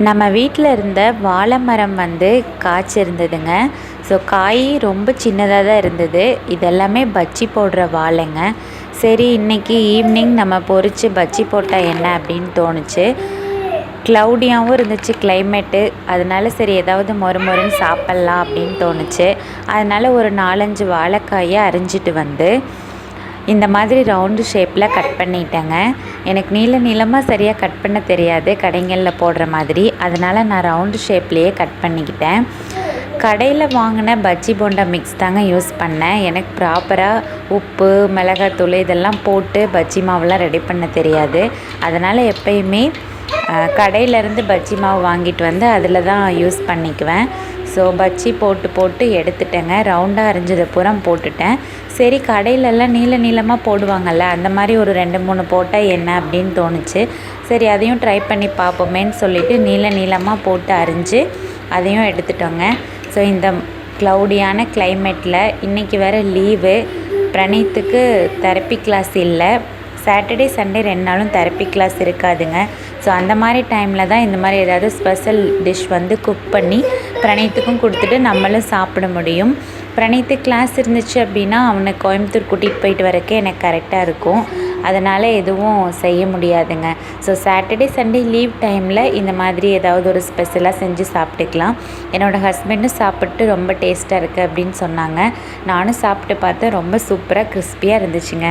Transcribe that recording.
நம்ம வீட்டில் இருந்த வாழை மரம் காய்ச்சிருந்ததுங்க. ஸோ காய் ரொம்ப சின்னதாக தான் இருந்தது. இதெல்லாமே பஜ்ஜி போடுற வாழைங்க. சரி, இன்றைக்கி ஈவினிங் நம்ம பொரித்து பஜ்ஜி போட்டால் என்ன அப்படின்னு தோணுச்சு. க்ளவுடியாகவும் இருந்துச்சு கிளைமேட்டு. அதனால சரி ஏதாவது மொறுன்னு சாப்பிட்லாம் அப்படின்னு தோணுச்சு. அதனால் ஒரு 4-5 வாழைக்காயை அரிஞ்சிட்டு இந்த மாதிரி ரவுண்டு ஷேப்பில் கட் பண்ணிட்டேங்க. எனக்கு நீளமாக சரியாக கட் பண்ண தெரியாது, கடைகளில் போடுற மாதிரி. அதனால் நான் ரவுண்டு ஷேப்லேயே கட் பண்ணிக்கிட்டேன். கடையில் வாங்கின பஜ்ஜி போண்டா மிக்ஸ் தாங்க யூஸ் பண்ணேன். எனக்கு ப்ராப்பராக உப்பு, மிளகாத்தூள் இதெல்லாம் போட்டு பஜ்ஜி மாவுலாம் ரெடி பண்ண தெரியாது. அதனால் எப்பயுமே கடையிலேருந்து பஜ்ஜி மாவு வாங்கிட்டு அதில் தான் யூஸ் பண்ணிக்குவேன். ஸோ பஜ்ஜி போட்டு எடுத்துட்டேங்க. ரவுண்டாக அரிஞ்சதை பூரா போட்டுட்டேன். சரி, கடையிலெல்லாம் நீளமாக போடுவாங்கள்ல, அந்த மாதிரி ஒரு 2-3 போட்டால் என்ன அப்படின்னு தோணுச்சு. சரி, அதையும் ட்ரை பண்ணி பார்ப்போமேன்னு சொல்லிவிட்டு நீளமாக போட்டு அரிஞ்சு அதையும் எடுத்துட்டோங்க. ஸோ இந்த க்ளவுடியான கிளைமேட்டில் இன்றைக்கி வேறு லீவு. பிரணீத்துக்கு தெரப்பி கிளாஸ் இல்லை. சாட்டர்டே சண்டே 2 நாளும் தெரப்பி கிளாஸ் இருக்காதுங்க. ஸோ அந்த மாதிரி டைமில் தான் இந்த மாதிரி ஏதாவது ஸ்பெஷல் டிஷ் குக் பண்ணி பிரணீத்துக்கும் கொடுத்துட்டு நம்மளும் சாப்பிட முடியும். பிரணீத்து கிளாஸ் இருந்துச்சு அப்படின்னா அவனை கோயம்புத்தூர் கூட்டிகிட்டு போயிட்டு வரக்கே எனக்கு கரெக்டாக இருக்கும். அதனால் எதுவும் செய்ய முடியாதுங்க. ஸோ சாட்டர்டே சண்டே லீவ் டைமில் இந்த மாதிரி ஏதாவது ஒரு ஸ்பெஷலாக செஞ்சு சாப்பிட்டுக்கலாம். என்னோடய ஹஸ்பண்டும் சாப்பிட்டு ரொம்ப டேஸ்ட்டாக இருக்குது அப்படின்னு சொன்னாங்க. நானும் சாப்பிட்டு பார்த்தேன். ரொம்ப சூப்பராக கிறிஸ்பியாக இருந்துச்சுங்க.